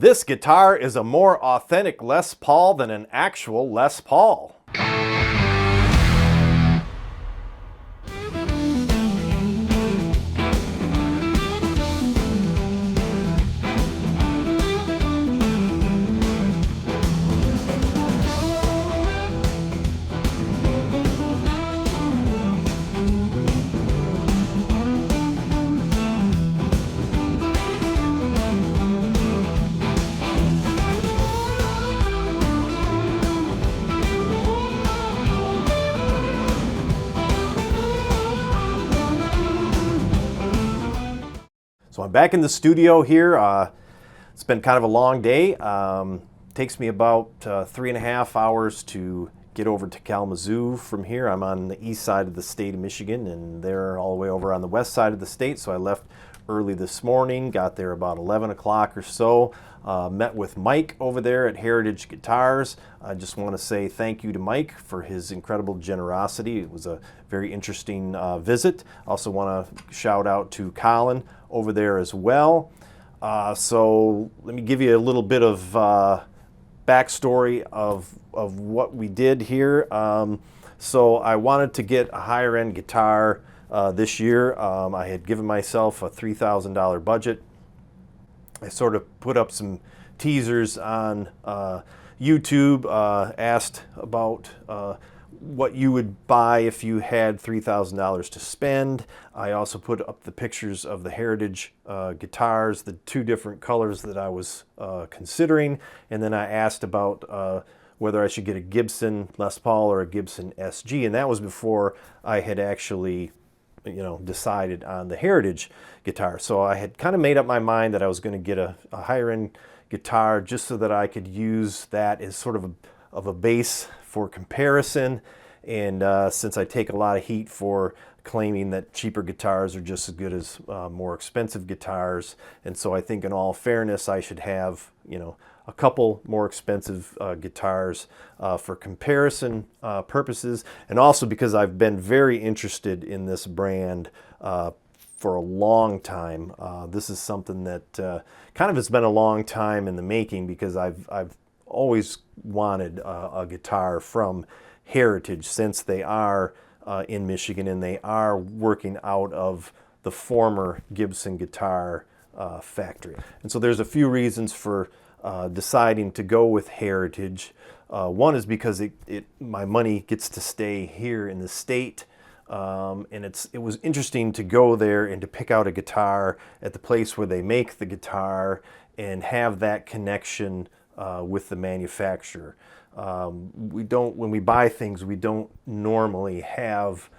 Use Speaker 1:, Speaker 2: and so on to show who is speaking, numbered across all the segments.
Speaker 1: This guitar is a more authentic Les Paul than an actual Les Paul. So I'm back in the studio here. It's been kind of a long day. Takes me about 3.5 hours to get over to Kalamazoo from here. I'm on the east side of the state of Michigan, and they're all the way over on the west side of the state. So I left early this morning, got there about 11 o'clock or so. Met with Mike over there at Heritage Guitars. I just want to say thank you to Mike for his incredible generosity. It was a very interesting visit. Also want to shout out to Colin over there as well. So let me give you a little bit of backstory of what we did here. So I wanted to get a higher end guitar this year. I had given myself a $3,000 budget. I sort of put up some teasers on YouTube, asked about what you would buy if you had $3,000 to spend. I also put up the pictures of the Heritage guitars, the two different colors that I was considering, and then I asked about whether I should get a Gibson Les Paul or a Gibson SG, and that was before I had actually decided on the Heritage guitar. So I had kind of made up my mind that I was going to get a higher end guitar just so that I could use that as sort of a base for comparison. And since I take a lot of heat for claiming that cheaper guitars are just as good as more expensive guitars, and so I think in all fairness I should have a couple more expensive guitars for comparison purposes, and also because I've been very interested in this brand for a long time. This is something that kind of has been a long time in the making, because I've always wanted a guitar from Heritage, since they are in Michigan and they are working out of the former Gibson guitar factory. And so there's a few reasons for deciding to go with Heritage. One is because my money gets to stay here in the state, and it was interesting to go there and to pick out a guitar at the place where they make the guitar and have that connection with the manufacturer. When we buy things, we don't normally have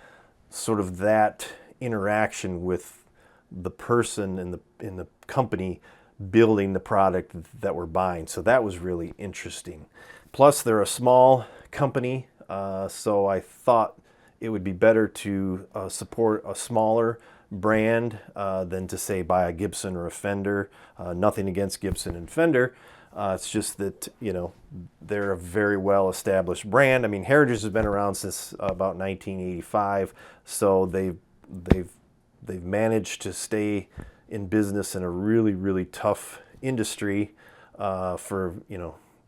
Speaker 1: sort of that interaction with the person in the company building the product that we're buying. So that was really interesting. Plus, they're a small company, so I thought it would be better to support a smaller brand than to, say, buy a Gibson or a Fender. Nothing against Gibson and Fender. It's just that they're a very well established brand. I mean, Heritage has been around since about 1985, so they've managed to stay in business in a really, really tough industry for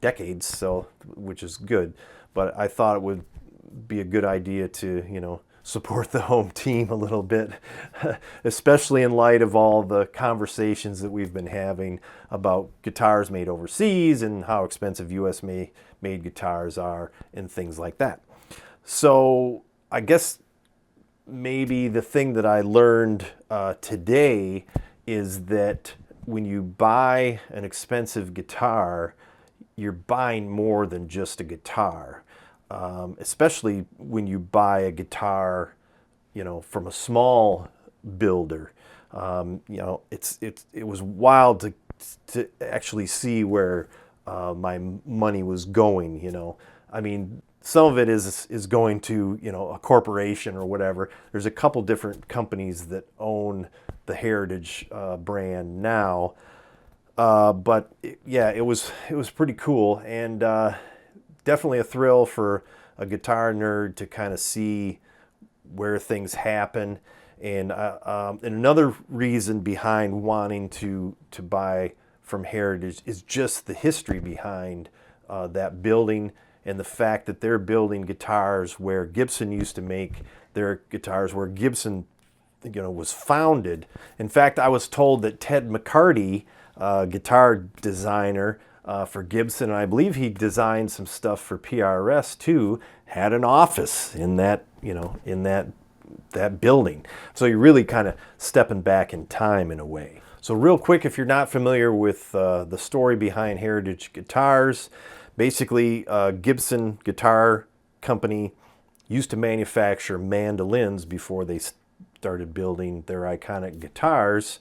Speaker 1: decades, so which is good. But I thought it would be a good idea to support the home team a little bit, especially in light of all the conversations that we've been having about guitars made overseas and how expensive US made guitars are and things like that. So I guess maybe the thing that I learned today is that when you buy an expensive guitar, you're buying more than just a guitar. Especially when you buy a guitar, from a small builder. It was wild to actually see where my money was going. I mean, some of it is going to a corporation or whatever. There's a couple different companies that own the Heritage brand now, but it was pretty cool, and definitely a thrill for a guitar nerd to kind of see where things happen. And another reason behind wanting to buy from Heritage is just the history behind that building, and the fact that they're building guitars where Gibson used to make their guitars, where Gibson, was founded. In fact, I was told that Ted McCarty, guitar designer for Gibson, and I believe he designed some stuff for PRS too, had an office in that, in that building. So you're really kind of stepping back in time in a way. So real quick, if you're not familiar with the story behind Heritage Guitars, basically Gibson Guitar Company used to manufacture mandolins before they started building their iconic guitars.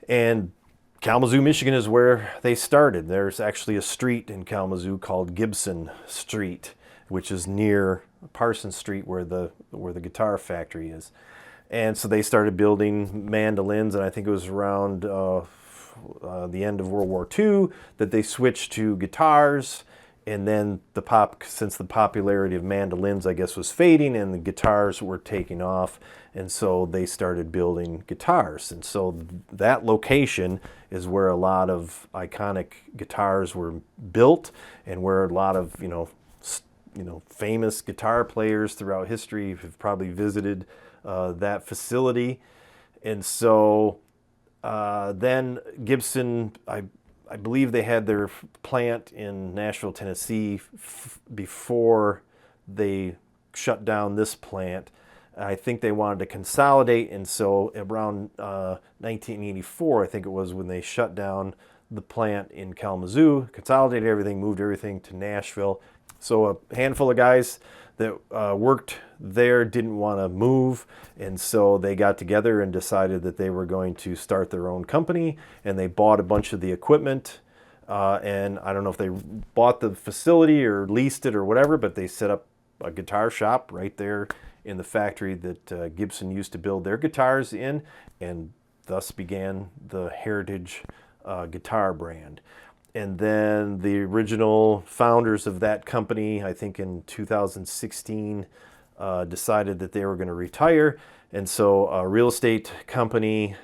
Speaker 1: And Kalamazoo, Michigan is where they started. There's actually a street in Kalamazoo called Gibson Street, which is near Parsons Street where the guitar factory is. And so they started building mandolins, and I think it was around the end of World War II that they switched to guitars. And then since the popularity of mandolins, I guess, was fading and the guitars were taking off, and so they started building guitars. And so that location is where a lot of iconic guitars were built, and where a lot of famous guitar players throughout history have probably visited that facility. And so then Gibson, I believe they had their plant in Nashville, Tennessee before they shut down this plant. I think they wanted to consolidate, and so around 1984, I think it was, when they shut down the plant in Kalamazoo, consolidated everything, moved everything to Nashville. So a handful of guys that worked there didn't want to move, and so they got together and decided that they were going to start their own company, and they bought a bunch of the equipment, and I don't know if they bought the facility or leased it or whatever, but they set up a guitar shop right there in the factory that Gibson used to build their guitars in, and thus began the Heritage guitar brand. And then the original founders of that company, I think in 2016, decided that they were going to retire. And so a real estate company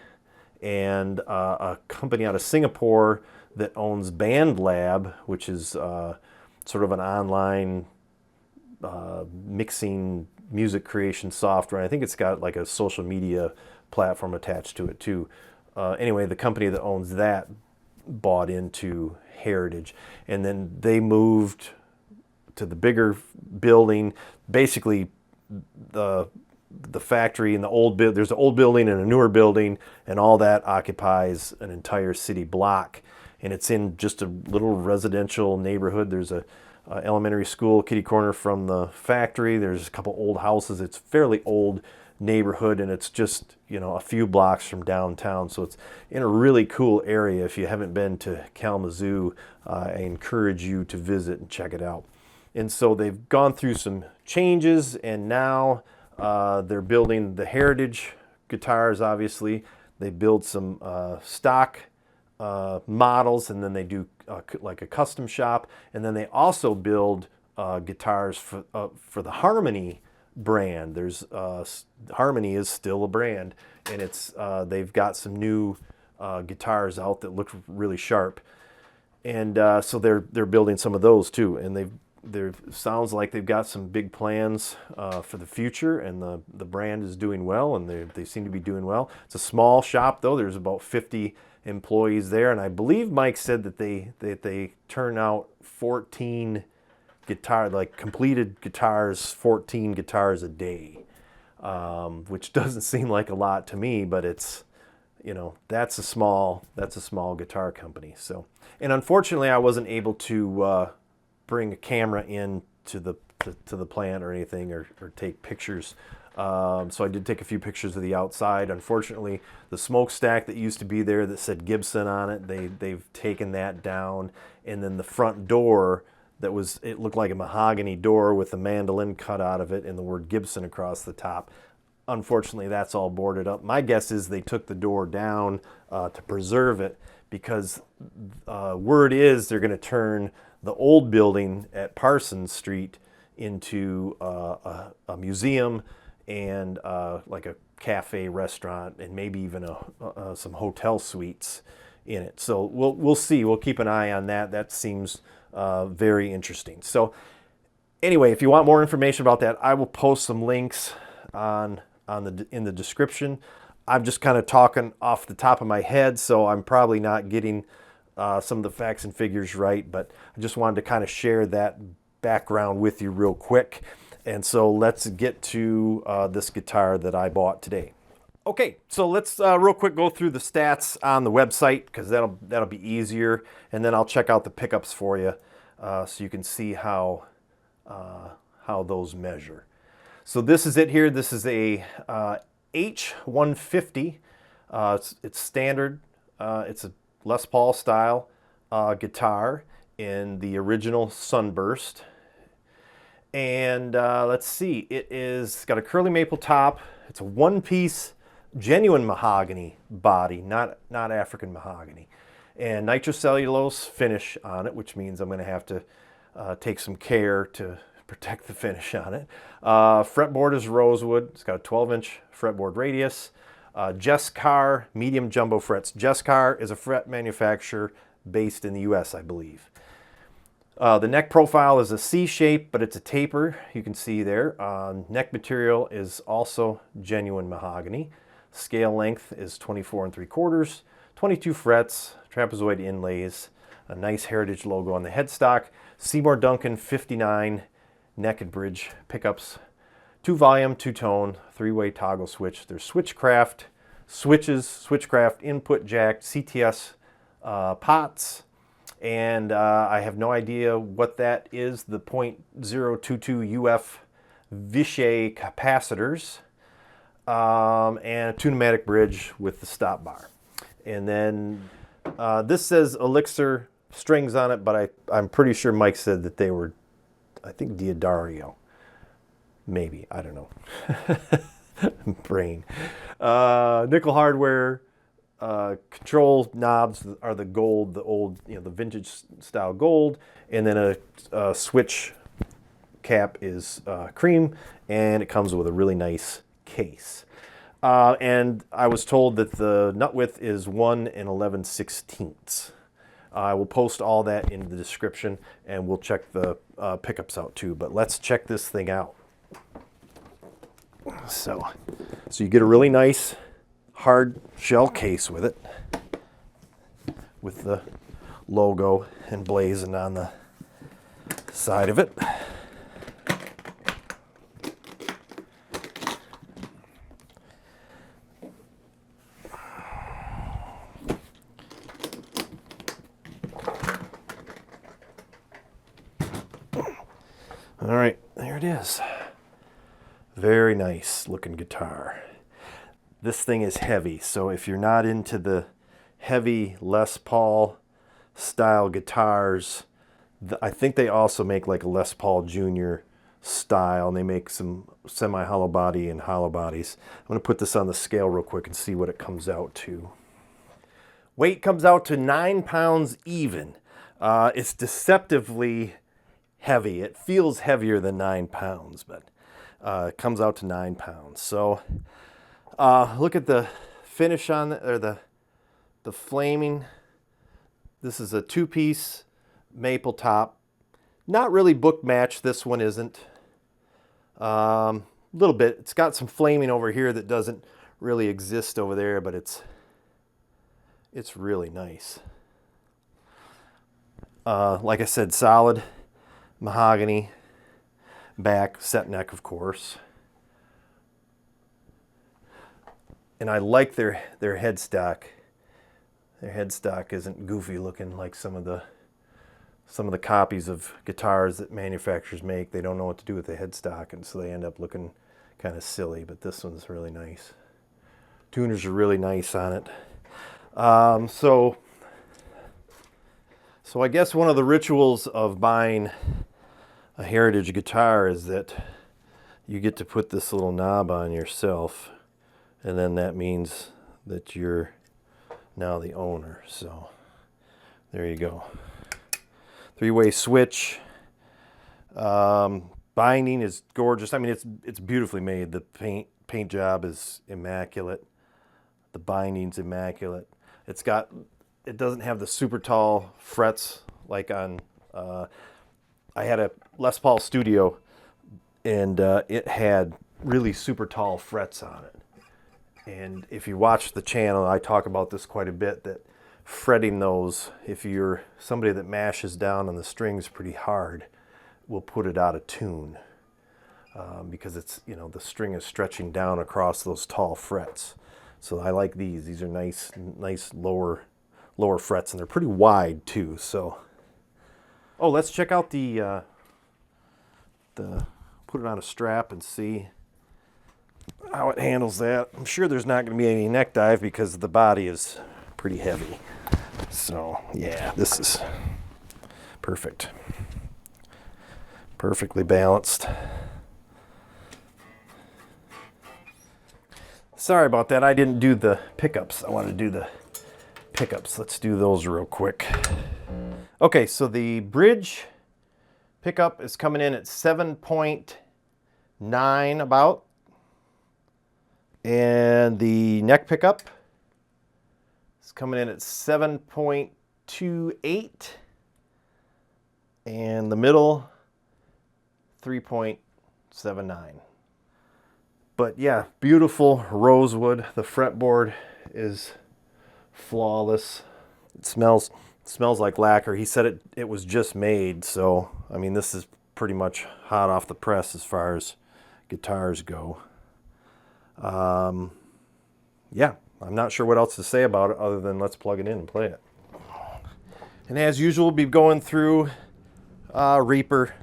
Speaker 1: and a company out of Singapore that owns BandLab, which is sort of an online mixing music creation software. I think it's got like a social media platform attached to it too. Anyway, the company that owns that bought into Heritage, and then they moved to the bigger building. Basically, the factory and the old there's an old building and a newer building, and all that occupies an entire city block, and it's in just a little residential neighborhood. There's a elementary school kitty corner from the factory. There's a couple old houses. It's fairly old neighborhood, and it's just a few blocks from downtown, so it's in a really cool area. If you haven't been to Kalamazoo, I encourage you to visit and check it out. And so they've gone through some changes, and now they're building the Heritage guitars. Obviously they build some stock models, and then they do like a custom shop, and then they also build guitars for the Harmony brand. There's Harmony is still a brand, and it's they've got some new guitars out that look really sharp, and so they're building some of those too. And there sounds like they've got some big plans for the future, and the brand is doing well, and they seem to be doing well. It's a small shop though. There's about 50 employees there, and I believe Mike said that they turn out 14 completed guitars, 14 guitars a day, which doesn't seem like a lot to me, but it's, that's a small guitar company. So, and unfortunately I wasn't able to bring a camera in to the plant or anything, or take pictures. So I did take a few pictures of the outside. Unfortunately, the smokestack that used to be there that said Gibson on it, they've taken that down, and then the front door, it looked like a mahogany door with a mandolin cut out of it and the word Gibson across the top. Unfortunately, that's all boarded up. My guess is they took the door down to preserve it, because word is they're going to turn the old building at Parsons Street into a museum and like a cafe, restaurant, and maybe even some hotel suites in it. So we'll see. We'll keep an eye on that. That seems very interesting. So anyway, if you want more information about that, I will post some links in the description. I'm just kind of talking off the top of my head, so I'm probably not getting some of the facts and figures right, but I just wanted to kind of share that background with you real quick. And so let's get to this guitar that I bought today. Okay, so let's real quick go through the stats on the website, because that'll be easier, and then I'll check out the pickups for you so you can see how those measure. So this is it here. This is a H150. It's standard. It's a Les Paul style guitar in the original Sunburst. And let's see, it's got a curly maple top. It's a one-piece genuine mahogany body, not African mahogany. And nitrocellulose finish on it, which means I'm going to have to take some care to protect the finish on it. Fretboard is Rosewood. It's got a 12-inch fretboard radius. Jescar medium jumbo frets. Jescar is a fret manufacturer based in the US, I believe. The neck profile is a C shape, but it's a taper. You can see there. Neck material is also genuine mahogany. Scale length is 24 3/4, 22 frets, trapezoid inlays, a nice heritage logo on the headstock. Seymour Duncan 59 neck and bridge pickups, 2 volume, 2 tone, 3-way toggle switch. There's switchcraft switches, switchcraft input jack, CTS pots, and I have no idea what that is. The .022 UF Vichy capacitors, and a 2-pneumatic bridge with the stop bar. And then this says Elixir strings on it, but I'm pretty sure Mike said that they were, I think, Diodario. Maybe, I don't know. Brain. Nickel hardware. Control knobs are the gold, the old, the vintage style gold, and then a switch cap is cream, and it comes with a really nice case. And I was told that the nut width is 1 11/16. I will post all that in the description, and we'll check the pickups out too. But let's check this thing out. So you get a really nice hard shell case with it, with the logo emblazoned on the side of it. All right, there it is. Very nice looking guitar. This thing is heavy, so if you're not into the heavy Les Paul style guitars, I think they also make like a Les Paul Jr. style, and they make some semi-hollow body and hollow bodies. I'm going to put this on the scale real quick and see what it comes out to. Weight comes out to 9 pounds even. It's deceptively heavy. It feels heavier than 9 pounds, but it comes out to 9 pounds. So look at the finish on it, or the flaming. This is a 2-piece maple top. Not really book matched, this one isn't. A little bit. It's got some flaming over here that doesn't really exist over there, but it's really nice. Like I said, solid mahogany back, set neck, of course. And I like their headstock. Their headstock isn't goofy looking like some of the copies of guitars that manufacturers make. They don't know what to do with the headstock, and so they end up looking kind of silly. But this one's really nice. Tuners are really nice on it. So I guess one of the rituals of buying a heritage guitar is that you get to put this little knob on yourself, and then that means that you're now the owner. So there you go. 3-way switch. Binding is gorgeous. I mean, it's beautifully made. The paint job is immaculate. The binding's immaculate. It's got it doesn't have the super tall frets like on, I had a Les Paul Studio, and it had really super tall frets on it. And if you watch the channel, I talk about this quite a bit, that fretting those, if you're somebody that mashes down on the strings pretty hard, will put it out of tune. Because it's, you know, the string is stretching down across those tall frets. So I like these. These are nice lower frets, and they're pretty wide too. So, oh, let's check out the put it on a strap and see how it handles that. I'm sure there's not going to be any neck dive because the body is pretty heavy. So yeah, this is perfect. Perfectly balanced. Sorry about that. I didn't do the pickups. I wanted to do the pickups. Let's do those real quick. Okay, so the bridge pickup is coming in at 7.9 about. And the neck pickup is coming in at 7.28. And the middle, 3.79. But yeah, beautiful rosewood. The fretboard is flawless. It smells like lacquer. He said it was just made, so I mean, this is pretty much hot off the press as far as guitars go. Yeah, I'm not sure what else to say about it other than let's plug it in and play it. And as usual, we'll be going through Reaper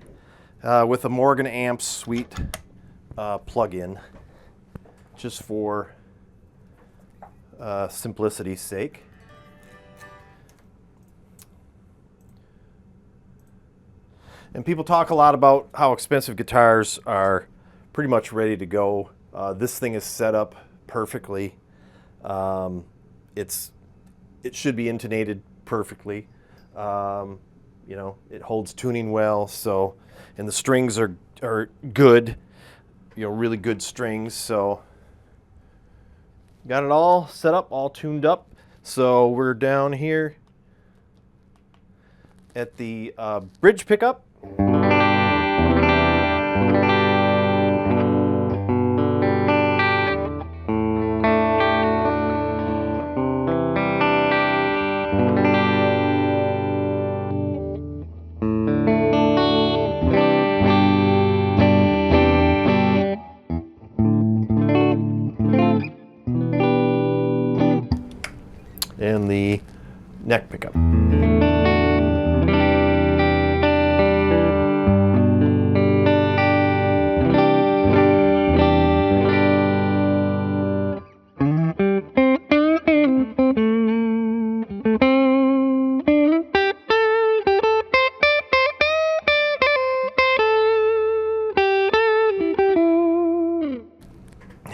Speaker 1: with a Morgan Amps Suite plug-in, just for simplicity's sake. And people talk a lot about how expensive guitars are pretty much ready to go. This thing is set up perfectly. It should be intonated perfectly. You know, it holds tuning well. So, and the strings are good. You know, really good strings. So, got it all set up, all tuned up. So we're down here at the bridge pickup. And the neck pickup.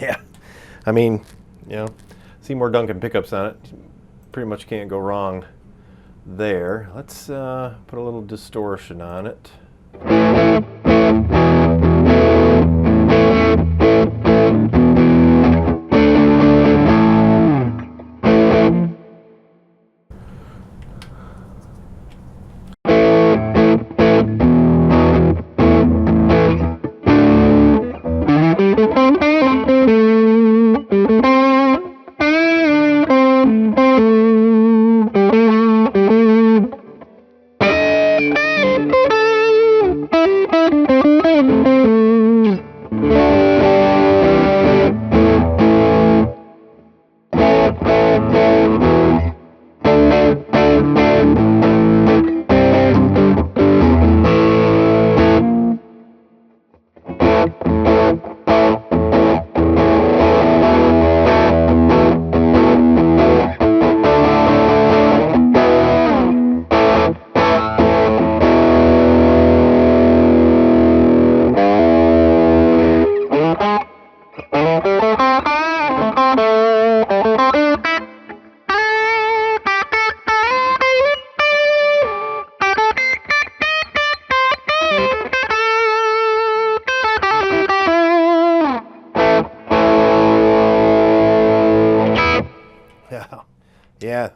Speaker 1: Yeah, I mean, you know, Seymour Duncan pickups on it. Pretty much can't go wrong there. Let's put a little distortion on it.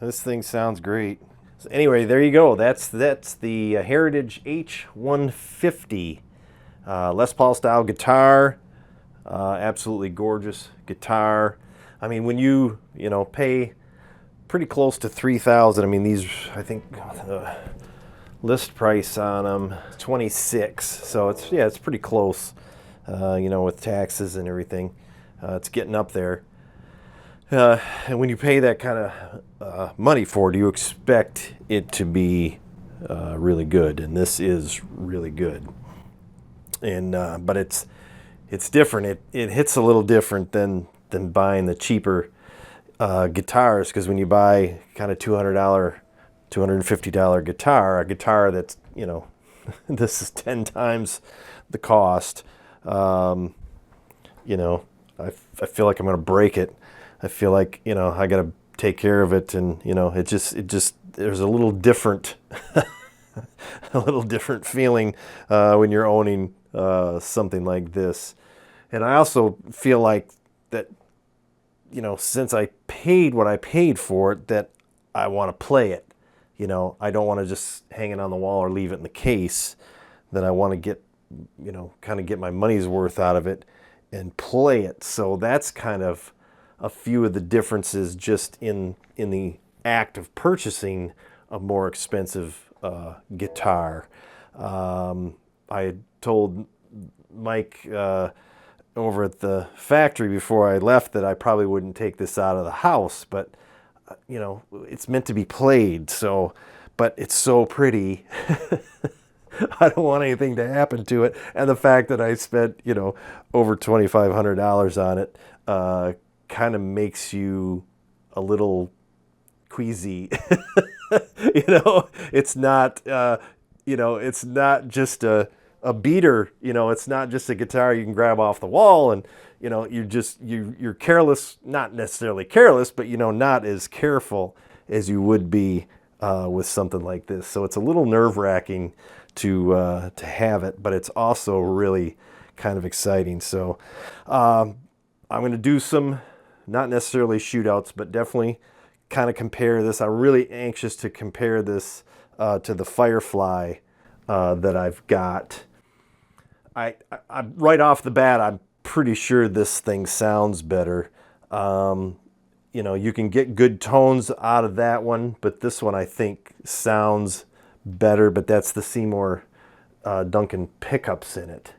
Speaker 1: this thing sounds great. So anyway, there you go. That's the Heritage H150 Les Paul style guitar. Absolutely gorgeous guitar. I mean, when you pay pretty close to $3,000. I mean, these, I think the list price on them is $26. So it's pretty close. With taxes and everything, it's getting up there. And when you pay that kind of money for it, you expect it to be really good, and this is really good. And but it's different. It hits a little different than buying the cheaper guitars, because when you buy kind of $200, $250 guitar, a guitar that's this is 10 times the cost. I feel like I'm going to break it. I feel like, I got to take care of it, and, it just, there's a little different, a little different feeling when you're owning something like this. And I also feel like that, since I paid what I paid for it, that I want to play it. I don't want to just hang it on the wall or leave it in the case. That I want to get, kind of get my money's worth out of it and play it. So that's kind of a few of the differences just in the act of purchasing a more expensive guitar. I had told Mike over at the factory before I left that I probably wouldn't take this out of the house, but it's meant to be played. So, but it's so pretty. I don't want anything to happen to it. And the fact that I spent, over $2,500 on it, kind of makes you a little queasy. It's not, it's not just a beater, it's not just a guitar you can grab off the wall and, you're careless, not necessarily careless, but, not as careful as you would be with something like this. So it's a little nerve-wracking to have it, but it's also really kind of exciting. So I'm going to do some, not necessarily shootouts, but definitely kind of compare this. I'm really anxious to compare this to the Firefly that I've got. I right off the bat, I'm pretty sure this thing sounds better. You can get good tones out of that one, but this one I think sounds better, but that's the Seymour Duncan pickups in it.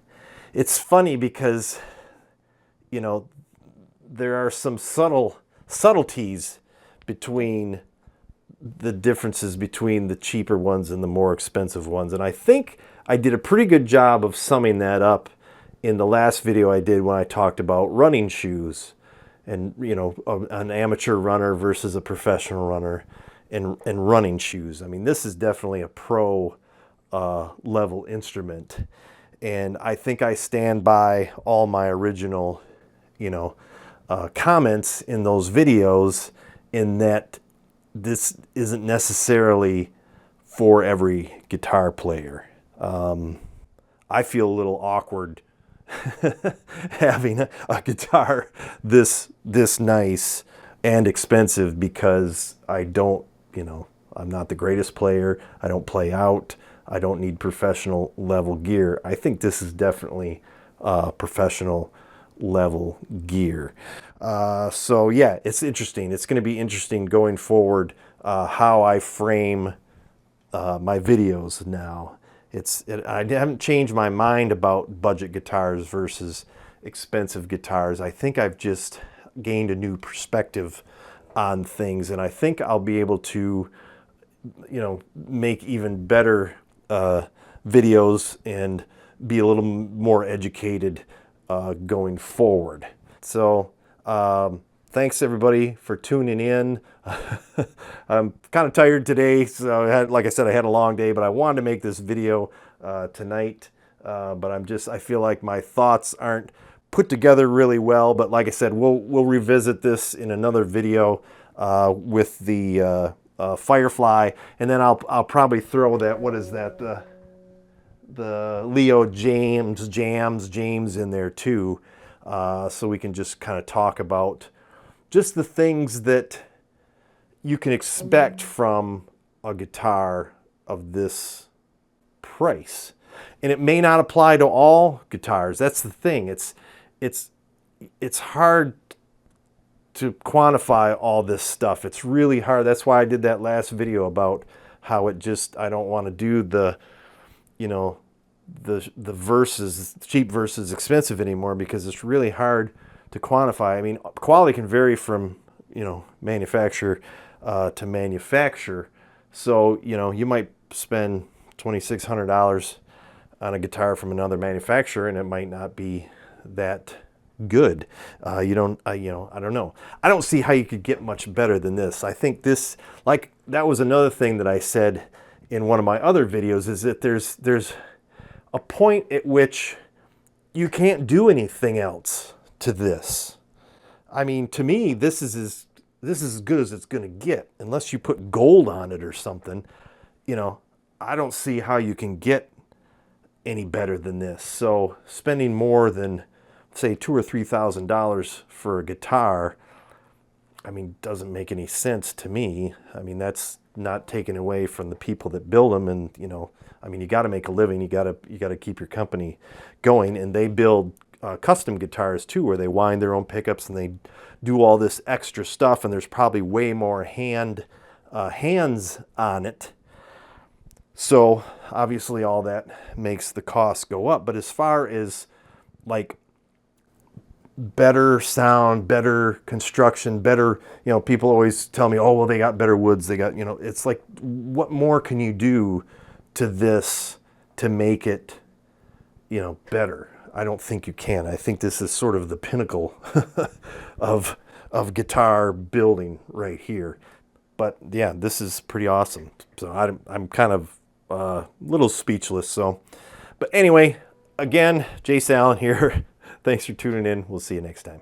Speaker 1: It's funny because, there are some subtleties between the differences between the cheaper ones and the more expensive ones. And I think I did a pretty good job of summing that up in the last video I did when I talked about running shoes and, an amateur runner versus a professional runner and running shoes. I mean, this is definitely a pro level instrument. And I think I stand by all my original, comments in those videos, in that this isn't necessarily for every guitar player. I feel a little awkward having a guitar this nice and expensive, because I don't, I'm not the greatest player. I don't play out. I don't need professional level gear. I think this is definitely professional level gear. So yeah, it's interesting. It's going to be interesting going forward how I frame my videos now. I haven't changed my mind about budget guitars versus expensive guitars. I think I've just gained a new perspective on things, and I think I'll be able to, make even better videos and be a little more educated going forward. So thanks everybody for tuning in. I'm kind of tired today, so like I said, I had a long day, but I wanted to make this video tonight. But I feel like my thoughts aren't put together really well. But like I said, we'll revisit this in another video with the Firefly, and then I'll probably throw that, what is that, the Leo James in there too, so we can just kind of talk about just the things that, you can expect from a guitar of this price. And it may not apply to all guitars. That's the thing. It's hard to quantify all this stuff. It's really hard. That's why I did that last video about how it just, I don't want to do the, you know, the versus cheap versus expensive anymore, because it's really hard to quantify. I mean, quality can vary from, you know, manufacturer to manufacturer. So, you know, you might spend $2,600 on a guitar from another manufacturer and it might not be that good. You know, I don't know. I don't see how you could get much better than this. I think this, like, that was another thing that I said in one of my other videos, is that there's a point at which you can't do anything else to this. I mean, to me, this is as good as it's going to get, unless you put gold on it or something. You know, I don't see how you can get any better than this. So spending more than, say, $2,000 or $3,000 for a guitar, I mean, doesn't make any sense to me. I mean, that's not taken away from the people that build them, and, you know, I mean, you got to make a living. You got to keep your company going, and they build custom guitars too, where they wind their own pickups and they do all this extra stuff, and there's probably way more hands on it. So obviously all that makes the cost go up. But as far as like better sound, better construction, better, you know, people always tell me, oh, well, they got better woods, they got, you know, it's like, what more can you do to this to make it, you know, better? I don't think you can. I think this is sort of the pinnacle of guitar building right here. But yeah, this is pretty awesome. So I'm kind of a little speechless. So, but anyway, again, Jace Allen here. Thanks for tuning in. We'll see you next time.